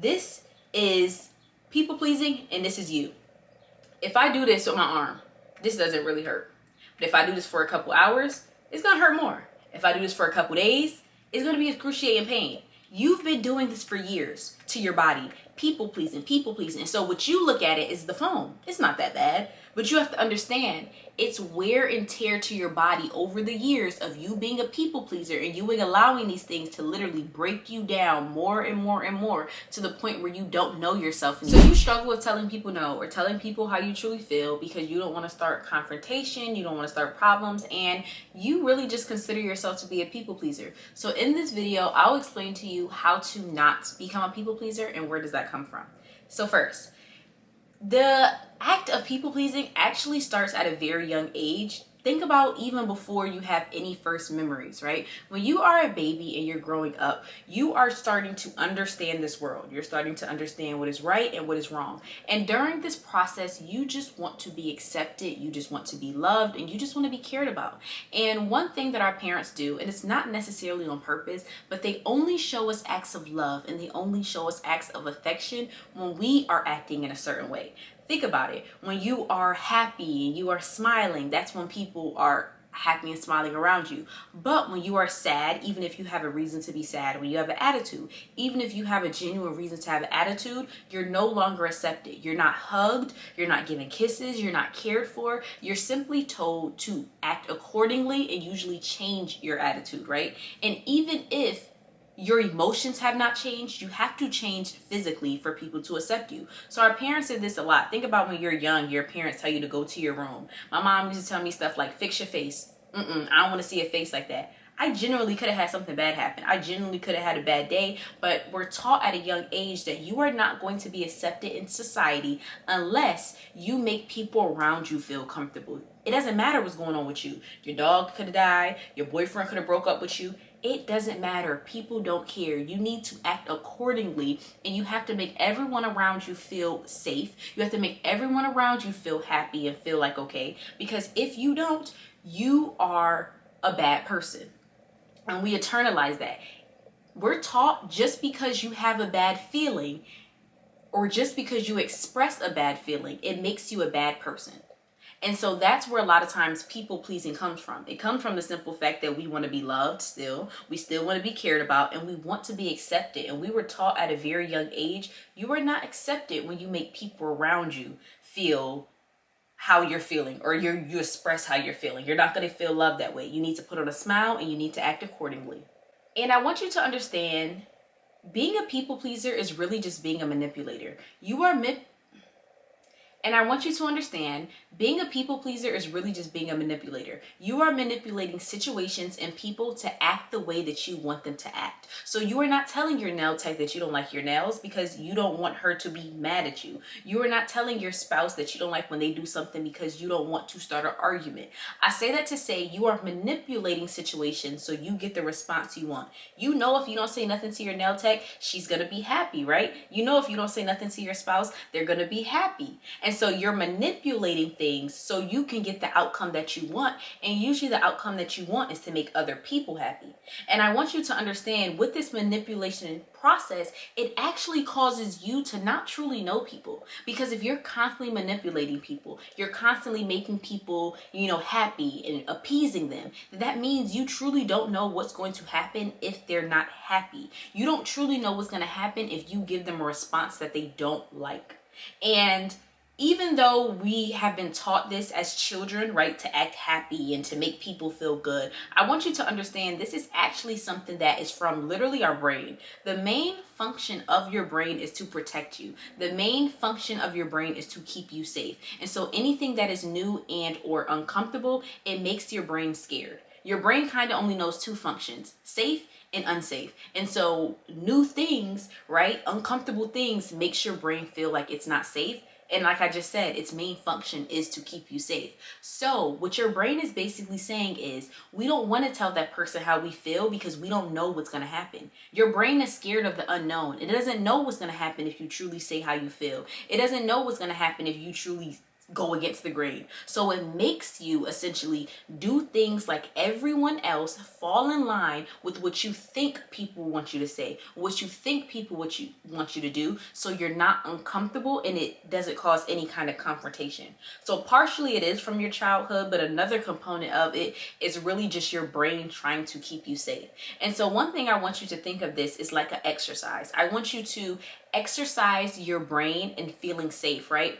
This is people pleasing and this is you. If I do this with my arm, this doesn't really hurt. But if I do this for a couple hours, it's gonna hurt more. If I do this for a couple days, it's gonna be excruciating pain. You've been doing this for years to your body. People pleasing, people pleasing. And so what you look at it is the foam. It's not that bad. But you have to understand it's wear and tear to your body over the years of you being a people pleaser and you allowing these things to literally break you down more and more and more to the point where you don't know yourself. So you struggle with telling people no or telling people how you truly feel because you don't want to start confrontation, you don't want to start problems, and you really just consider yourself to be a people pleaser. So in this video, I'll explain to you how to not become a people pleaser and where does that come from. So first, the act of people pleasing actually starts at a very young age. Think about even before you have any first memories, right? When you are a baby and you're growing up, you are starting to understand this world. You're starting to understand what is right and what is wrong. And during this process, you just want to be accepted, you just want to be loved, and you just want to be cared about. And one thing that our parents do, and it's not necessarily on purpose, but they only show us acts of love and they only show us acts of affection when we are acting in a certain way. Think about it. When you are happy and you are smiling, that's when people are happy and smiling around you. But when you are sad, even if you have a reason to be sad, when you have an attitude, even if you have a genuine reason to have an attitude, you're no longer accepted. You're not hugged, you're not given kisses, you're not cared for. You're simply told to act accordingly and usually change your attitude, right? And even if your emotions have not changed, you have to change physically for people to accept you. So our parents did this a lot. Think about when you're young, your parents tell you to go to your room. My mom used to tell me stuff like, fix your face. I don't want to see a face like that. I genuinely could have had something bad happen. I genuinely could have had a bad day, but we're taught at a young age that you are not going to be accepted in society unless you make people around you feel comfortable. It doesn't matter what's going on with you. Your dog could have died. Your boyfriend could have broke up with you. It doesn't matter. People don't care. You need to act accordingly, and you have to make everyone around you feel safe. You have to make everyone around you feel happy and feel like okay, because if you don't, you are a bad person. And we internalize that. We're taught just because you have a bad feeling or just because you express a bad feeling, it makes you a bad person. And so that's where a lot of times people pleasing comes from. It comes from the simple fact that we want to be loved still. We still want to be cared about and we want to be accepted. And we were taught at a very young age, you are not accepted when you make people around you feel how you're feeling or you express how you're feeling. You're not going to feel love that way. You need to put on a smile and you need to act accordingly. And I want you to understand, being a people pleaser is really just being a manipulator. And I want you to understand, being a people pleaser is really just being a manipulator. You are manipulating situations and people to act the way that you want them to act. So you are not telling your nail tech that you don't like your nails because you don't want her to be mad at you. You are not telling your spouse that you don't like when they do something because you don't want to start an argument. I say that to say you are manipulating situations so you get the response you want. You know if you don't say nothing to your nail tech, she's going to be happy, right? You know if you don't say nothing to your spouse, they're going to be happy. And so you're manipulating things so you can get the outcome that you want. And usually the outcome that you want is to make other people happy. And I want you to understand, with this manipulation process, it actually causes you to not truly know people. Because if you're constantly manipulating people, you're constantly making people, happy and appeasing them, that means you truly don't know what's going to happen if they're not happy. You don't truly know what's going to happen if you give them a response that they don't like. And even though we have been taught this as children, right, to act happy and to make people feel good, I want you to understand this is actually something that is from literally our brain. The main function of your brain is to protect you. The main function of your brain is to keep you safe. And so anything that is new and or uncomfortable, it makes your brain scared. Your brain kind of only knows two functions, safe and unsafe. And so new things, right, uncomfortable things makes your brain feel like it's not safe. And like I just said, its main function is to keep you safe. So what your brain is basically saying is, we don't want to tell that person how we feel because we don't know what's going to happen. Your brain is scared of the unknown. It doesn't know what's going to happen if you truly say how you feel. It doesn't know what's going to happen if you truly go against the grain. So it makes you essentially do things like everyone else, fall in line with what you think people want you to say, what you think people want you to do, so you're not uncomfortable and it doesn't cause any kind of confrontation. So partially it is from your childhood, but another component of it is really just your brain trying to keep you safe. And so one thing I want you to think of this is like an exercise. I want you to exercise your brain in feeling safe, right?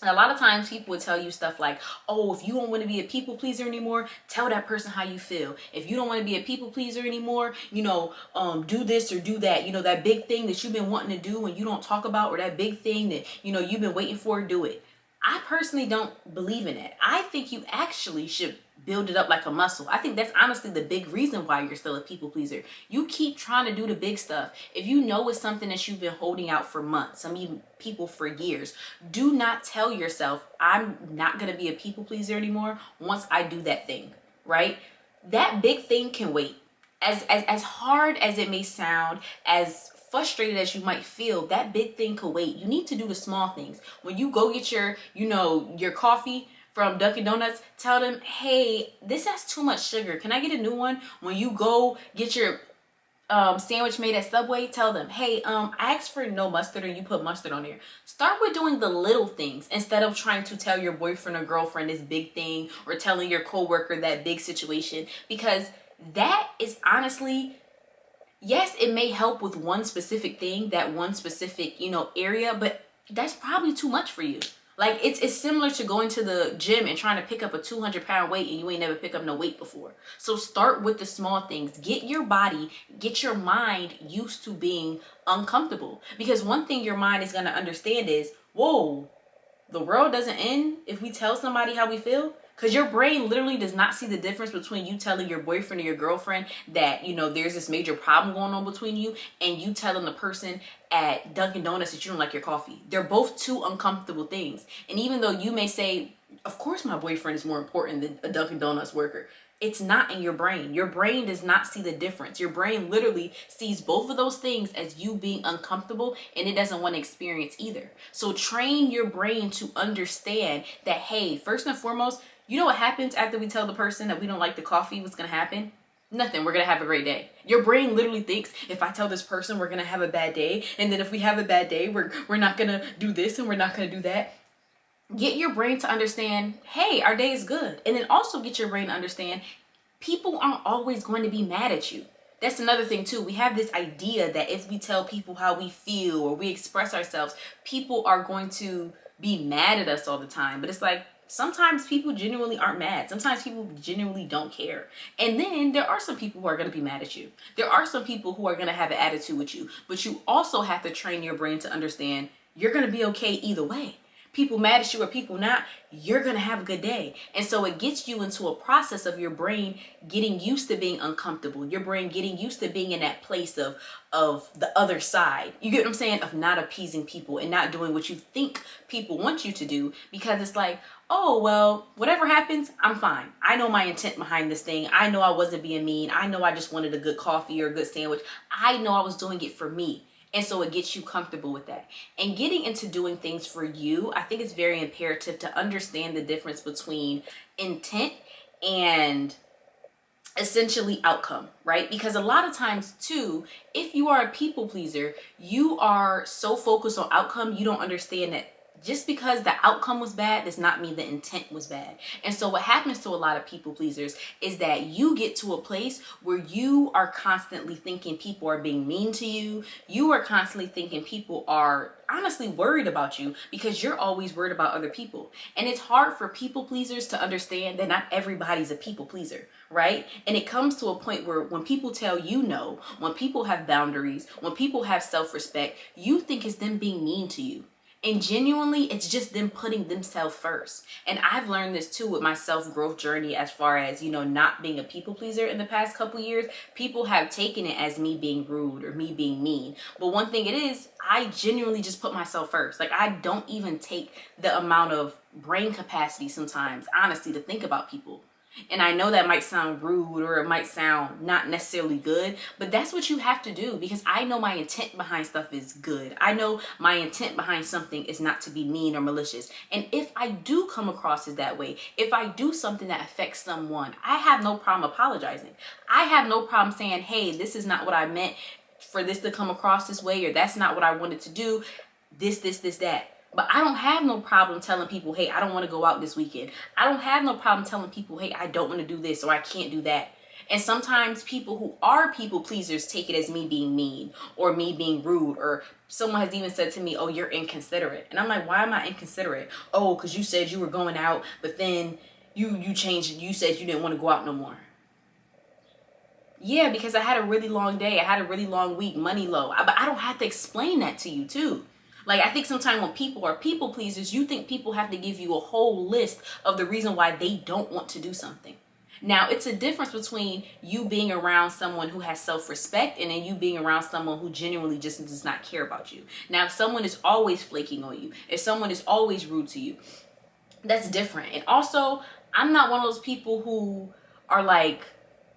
And a lot of times people would tell you stuff like, oh, if you don't want to be a people pleaser anymore, tell that person how you feel. If you don't want to be a people pleaser anymore, do this or do that. That big thing that you've been wanting to do and you don't talk about, or that big thing that, you've been waiting for, do it. I personally don't believe in it. I think you actually should build it up like a muscle. I think that's honestly the big reason why you're still a people pleaser. You keep trying to do the big stuff. If you know it's something that you've been holding out for months, some even people for years, do not tell yourself, I'm not going to be a people pleaser anymore once I do that thing, right? That big thing can wait. As hard as it may sound, as frustrated as you might feel, that big thing could wait. You need to do the small things. When you go get your coffee from Dunkin' Donuts, tell them, hey, this has too much sugar. Can I get a new one? When you go get your sandwich made at Subway, tell them, hey, I asked for no mustard and you put mustard on there. Start with doing the little things instead of trying to tell your boyfriend or girlfriend this big thing, or telling your coworker that big situation, because that is honestly, yes, it may help with one specific thing, that one specific, area, but that's probably too much for you. Like, it's similar to going to the gym and trying to pick up a 200-pound weight and you ain't never picked up no weight before. So start with the small things. Get your body, get your mind used to being uncomfortable. Because one thing your mind is going to understand is, whoa, the world doesn't end if we tell somebody how we feel. Because your brain literally does not see the difference between you telling your boyfriend or your girlfriend that, there's this major problem going on between you, and you telling the person at Dunkin' Donuts that you don't like your coffee. They're both two uncomfortable things. And even though you may say, of course my boyfriend is more important than a Dunkin' Donuts worker, it's not in your brain. Your brain does not see the difference. Your brain literally sees both of those things as you being uncomfortable, and it doesn't want to experience either. So train your brain to understand that, hey, first and foremost, you know what happens after we tell the person that we don't like the coffee? What's going to happen? Nothing. We're going to have a great day. Your brain literally thinks, if I tell this person we're going to have a bad day, and then if we have a bad day, we're not going to do this and we're not going to do that. Get your brain to understand, hey, our day is good. And then also get your brain to understand, people aren't always going to be mad at you. That's another thing too. We have this idea that if we tell people how we feel or we express ourselves, people are going to be mad at us all the time. But it's like, sometimes people genuinely aren't mad. Sometimes people genuinely don't care. And then there are some people who are going to be mad at you. There are some people who are going to have an attitude with you. But you also have to train your brain to understand you're going to be okay either way. People mad at you or people not, you're going to have a good day. And so it gets you into a process of your brain getting used to being uncomfortable. Your brain getting used to being in that place of the other side. You get what I'm saying? Of not appeasing people and not doing what you think people want you to do, because it's like, oh, well, whatever happens, I'm fine. I know my intent behind this thing. I know I wasn't being mean. I know I just wanted a good coffee or a good sandwich. I know I was doing it for me. And so it gets you comfortable with that. And getting into doing things for you, I think it's very imperative to understand the difference between intent and essentially outcome, right? Because a lot of times too, if you are a people pleaser, you are so focused on outcome, you don't understand that just because the outcome was bad does not mean the intent was bad. And so what happens to a lot of people pleasers is that you get to a place where you are constantly thinking people are being mean to you. You are constantly thinking people are honestly worried about you because you're always worried about other people. And it's hard for people pleasers to understand that not everybody's a people pleaser, right? And it comes to a point where when people tell you no, when people have boundaries, when people have self-respect, you think it's them being mean to you. And genuinely, it's just them putting themselves first. And I've learned this too with my self-growth journey as far as, not being a people pleaser in the past couple years. People have taken it as me being rude or me being mean. But one thing it is, I genuinely just put myself first. Like, I don't even take the amount of brain capacity sometimes, honestly, to think about people. And I know that might sound rude or it might sound not necessarily good, but that's what you have to do, because I know my intent behind stuff is good. I know my intent behind something is not to be mean or malicious. And if I do come across as that way, if I do something that affects someone, I have no problem apologizing. I have no problem saying, hey, this is not what I meant for this to come across this way, or that's not what I wanted to do, this, that. But I don't have no problem telling people, hey, I don't want to go out this weekend. I don't have no problem telling people, hey, I don't want to do this or I can't do that. And sometimes people who are people pleasers take it as me being mean or me being rude, or someone has even said to me, oh, you're inconsiderate. And I'm like, why am I inconsiderate? Oh, because you said you were going out, but then you changed it. You said you didn't want to go out no more. Yeah, because I had a really long day. I had a really long week, money low. But I don't have to explain that to you too. Like, I think sometimes when people are people pleasers, you think people have to give you a whole list of the reason why they don't want to do something. Now, it's a difference between you being around someone who has self-respect and then you being around someone who genuinely just does not care about you. Now, if someone is always flaking on you, if someone is always rude to you, that's different. And also, I'm not one of those people who are like,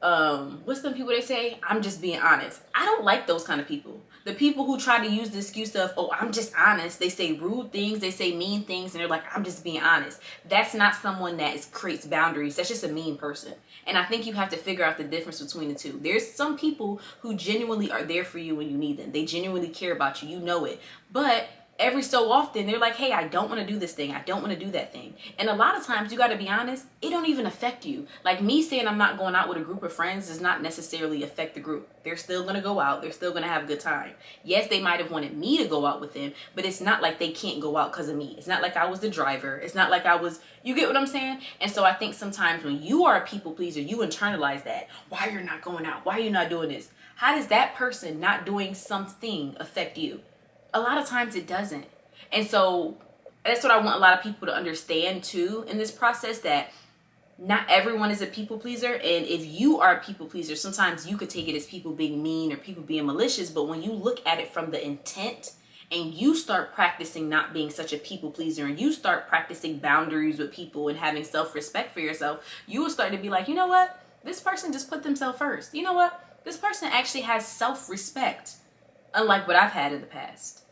what's the people they say? I'm just being honest. I don't like those kind of people. The people who try to use the excuse of, oh, I'm just honest. They say rude things, they say mean things, and they're like, I'm just being honest. That's not someone that creates boundaries. That's just a mean person. And I think you have to figure out the difference between the two. There's some people who genuinely are there for you when you need them. They genuinely care about you. You know it. But every so often they're like, hey, I don't want to do this thing, I don't want to do that thing. And a lot of times, you got to be honest, it don't even affect you. Like, me saying I'm not going out with a group of friends does not necessarily affect the group. They're still going to go out, they're still going to have a good time. Yes, they might have wanted me to go out with them, but it's not like they can't go out because of me. It's not like I was the driver. It's not like I was, you get what I'm saying? And so I think sometimes when you are a people pleaser, you internalize that. Why you're not going out? Why are you not doing this? How does that person not doing something affect you? A lot of times it doesn't. And so that's what I want a lot of people to understand too in this process, that not everyone is a people pleaser. And if you are a people pleaser, sometimes you could take it as people being mean or people being malicious. But when you look at it from the intent and you start practicing not being such a people pleaser and you start practicing boundaries with people and having self-respect for yourself, you will start to be like, you know what? This person just put themselves first. You know what? This person actually has self-respect, unlike what I've had in the past.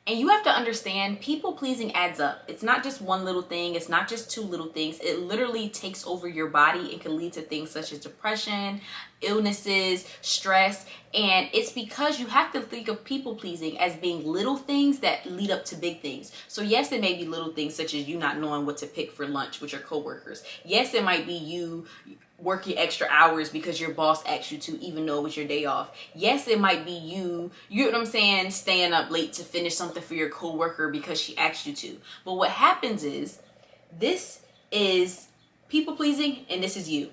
And you have to understand, people pleasing adds up. It's not just one little thing. It's not just two little things. It literally takes over your body and can lead to things such as depression, illnesses, stress. And it's because you have to think of people pleasing as being little things that lead up to big things. So yes, it may be little things such as you not knowing what to pick for lunch with your coworkers. Yes, it might be you working extra hours because your boss asked you to, even though it was your day off. Yes, it might be you know what I'm saying, staying up late to finish something for your coworker because she asked you to. But what happens is, this is people pleasing and this is you.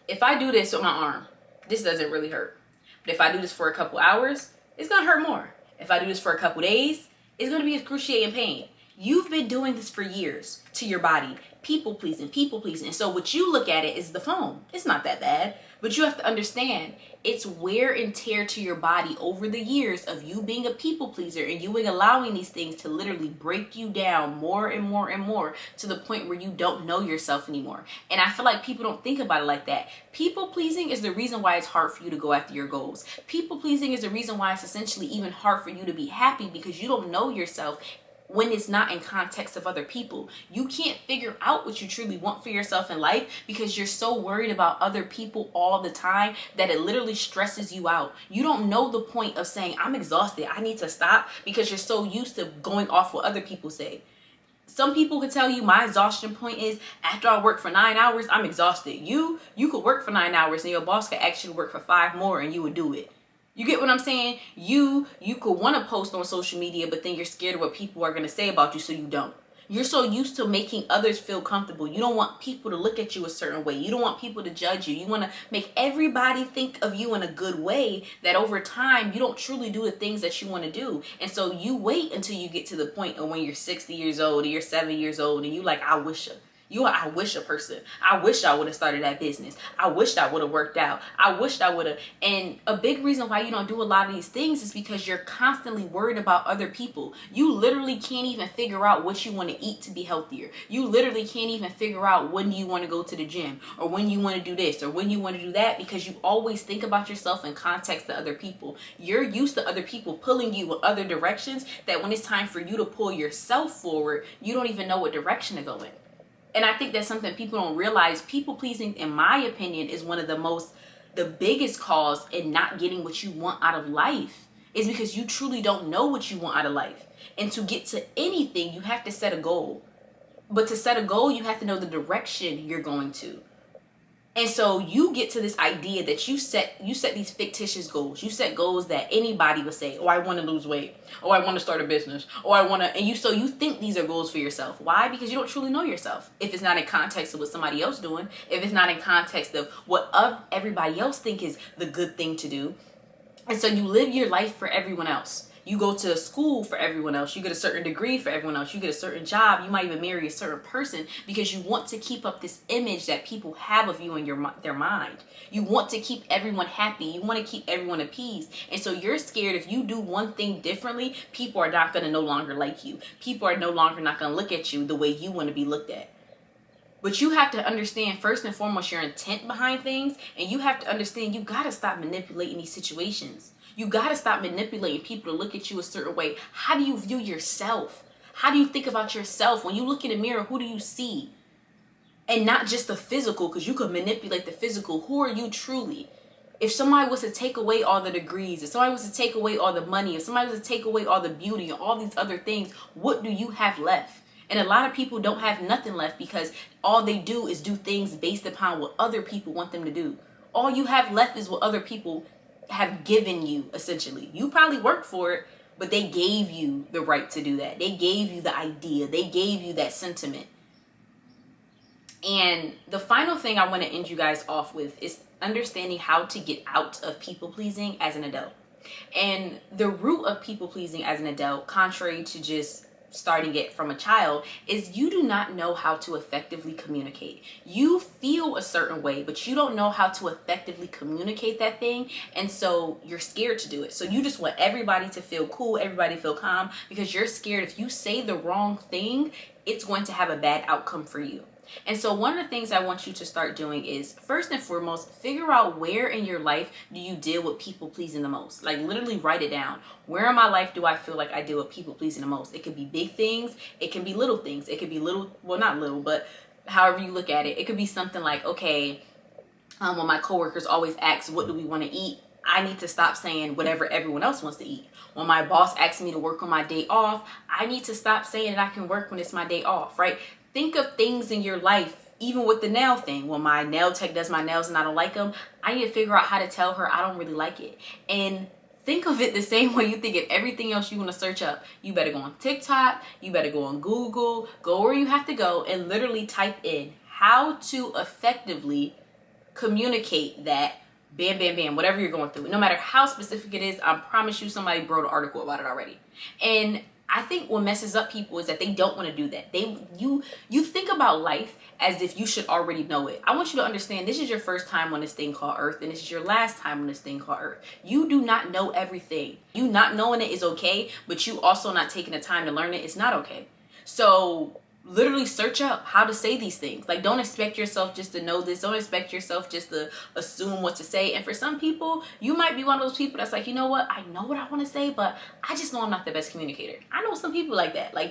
If I do this with my arm, this doesn't really hurt. But if I do this for a couple hours, it's gonna hurt more. If I do this for a couple days, it's gonna be excruciating pain. You've been doing this for years to your body. People pleasing. And so what you look at it is the foam. It's not that bad. But you have to understand, it's wear and tear to your body over the years of you being a people pleaser and you allowing these things to literally break you down more and more and more to the point where you don't know yourself anymore. And I feel like people don't think about it like that. People pleasing is the reason why it's hard for you to go after your goals. People pleasing is the reason why it's essentially even hard for you to be happy, because you don't know yourself when it's not in context of other people. You can't figure out what you truly want for yourself in life because you're so worried about other people all the time that it literally stresses you out. You don't know the point of saying, I'm exhausted, I need to stop, because you're so used to going off what other people say. Some people could tell you my exhaustion point is after I work for 9 hours, I'm exhausted. You could work for 9 hours and your boss could actually work for 5 more and you would do it. You get what I'm saying? You could want to post on social media, but then you're scared of what people are going to say about you, so you don't. You're so used to making others feel comfortable. You don't want people to look at you a certain way. You don't want people to judge you. You want to make everybody think of you in a good way, that over time you don't truly do the things that you want to do. And so you wait until you get to the point of when you're 60 years old or you're 70 years old and you like, I wish I wish a person. I wish I would have started that business. I wish I would have worked out. I wished I would have. And a big reason why you don't do a lot of these things is because you're constantly worried about other people. You literally can't even figure out what you want to eat to be healthier. You literally can't even figure out when you want to go to the gym, or when you want to do this, or when you want to do that, because you always think about yourself in context to other people. You're used to other people pulling you in other directions, that when it's time for you to pull yourself forward, you don't even know what direction to go in. And I think that's something people don't realize. People pleasing, in my opinion, is one of the biggest cause in not getting what you want out of life, is because you truly don't know what you want out of life. And to get to anything, you have to set a goal. But to set a goal, you have to know the direction you're going to. And so you get to this idea that you set these fictitious goals. You set goals that anybody would say, oh, I want to lose weight. Oh, I want to start a business. Oh, I want to, and you think these are goals for yourself. Why? Because you don't truly know yourself. If it's not in context of what somebody else doing, if it's not in context of what everybody else think is the good thing to do. And so you live your life for everyone else. You go to school for everyone else. You get a certain degree for everyone else. You get a certain job. You might even marry a certain person because you want to keep up this image that people have of you in their mind. You want to keep everyone happy. You want to keep everyone appeased. And so you're scared if you do one thing differently, people are not going to no longer like you. People are no longer not going to look at you the way you want to be looked at. But you have to understand, first and foremost, your intent behind things. And you have to understand you got to stop manipulating these situations. You got to stop manipulating people to look at you a certain way. How do you view yourself? How do you think about yourself? When you look in the mirror, who do you see? And not just the physical, because you could manipulate the physical. Who are you truly? If somebody was to take away all the degrees, if somebody was to take away all the money, if somebody was to take away all the beauty and all these other things, what do you have left? And a lot of people don't have nothing left because all they do is do things based upon what other people want them to do. All you have left is what other people have given you, essentially. You probably worked for it, but they gave you the right to do that. They gave you the idea. They gave you that sentiment. And the final thing I want to end you guys off with is understanding how to get out of people pleasing as an adult. And the root of people pleasing as an adult, contrary to just starting it from a child, is you do not know how to effectively communicate. You feel a certain way, but you don't know how to effectively communicate that thing, and so you're scared to do it. So you just want everybody to feel cool, everybody to feel calm, because you're scared if you say the wrong thing, it's going to have a bad outcome for you. And so one of the things I want you to start doing is, first and foremost, figure out where in your life do you deal with people pleasing the most. Like, literally write it down. Where in my life do I feel like I deal with people pleasing the most? It could be big things. It can be little things. It could be little, well, not little, but however you look at it. It could be something like, okay, when my coworkers always ask, what do we want to eat? I need to stop saying whatever everyone else wants to eat. When my boss asks me to work on my day off, I need to stop saying that I can work when it's my day off, right? Think of things in your life, even with the nail thing. When my nail tech does my nails and I don't like them, I need to figure out how to tell her I don't really like it. And think of it the same way you think of everything else you want to search up. You better go on TikTok, you better go on Google, go where you have to go and literally type in how to effectively communicate that. Bam, bam, bam, whatever you're going through. No matter how specific it is, I promise you somebody wrote an article about it already. And I think what messes up people is that they don't want to do that. You think about life as if you should already know it. I want you to understand this is your first time on this thing called Earth, and this is your last time on this thing called Earth. You do not know everything. You not knowing it is okay, but you also not taking the time to learn it is not okay. So literally search up how to say these things. Like, don't expect yourself just to know this. Don't expect yourself just to assume what to say. And for some people, you might be one of those people that's like, you know what? I know what I want to say, but I just know I'm not the best communicator. I know some people like that. Like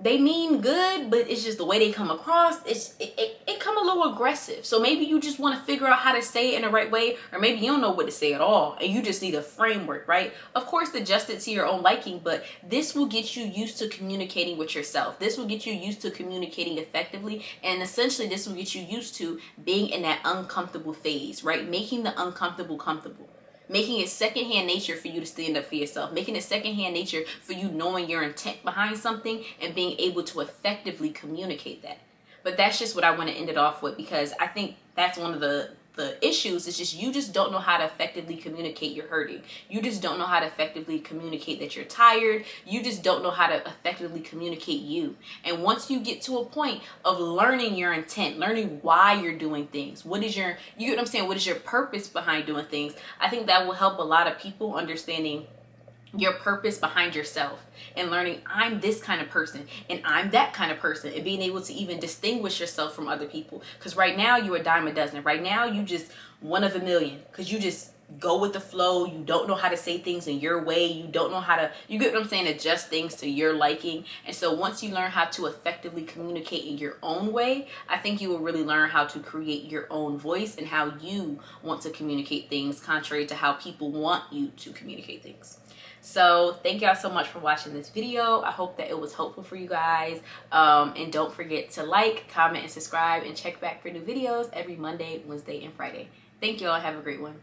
they mean good, but it's just the way they come across. It come a little aggressive. So maybe you just want to figure out how to say it in the right way, or maybe you don't know what to say at all, and you just need a framework, right? Of course, adjust it to your own liking, but this will get you used to communicating with yourself. This will get you used to communicating effectively, and essentially this will get you used to being in that uncomfortable phase, right? Making the uncomfortable comfortable. Making it secondhand nature for you to stand up for yourself. Making it secondhand nature for you knowing your intent behind something and being able to effectively communicate that. But that's just what I want to end it off with, because I think that's one of the issues. It's just you just don't know how to effectively communicate you're hurting. You just don't know how to effectively communicate that you're tired. You just don't know how to effectively communicate you. And once you get to a point of learning your intent, learning why you're doing things, what is your, you get what I'm saying, what is your purpose behind doing things, I think that will help a lot of people understanding your purpose behind yourself and learning I'm this kind of person and I'm that kind of person, and being able to even distinguish yourself from other people. Because right now you're a dime a dozen. Right now you just one of a million, because you just go with the flow. You don't know how to say things in your way. You don't know how to, you get what I'm saying, adjust things to your liking. And so once you learn how to effectively communicate in your own way, I think you will really learn how to create your own voice and how you want to communicate things contrary to how people want you to communicate things. So thank y'all so much for watching this video. I hope that it was helpful for you guys. And don't forget to like, comment, and subscribe, and check back for new videos every Monday, Wednesday, and Friday. Thank y'all. Have a great one.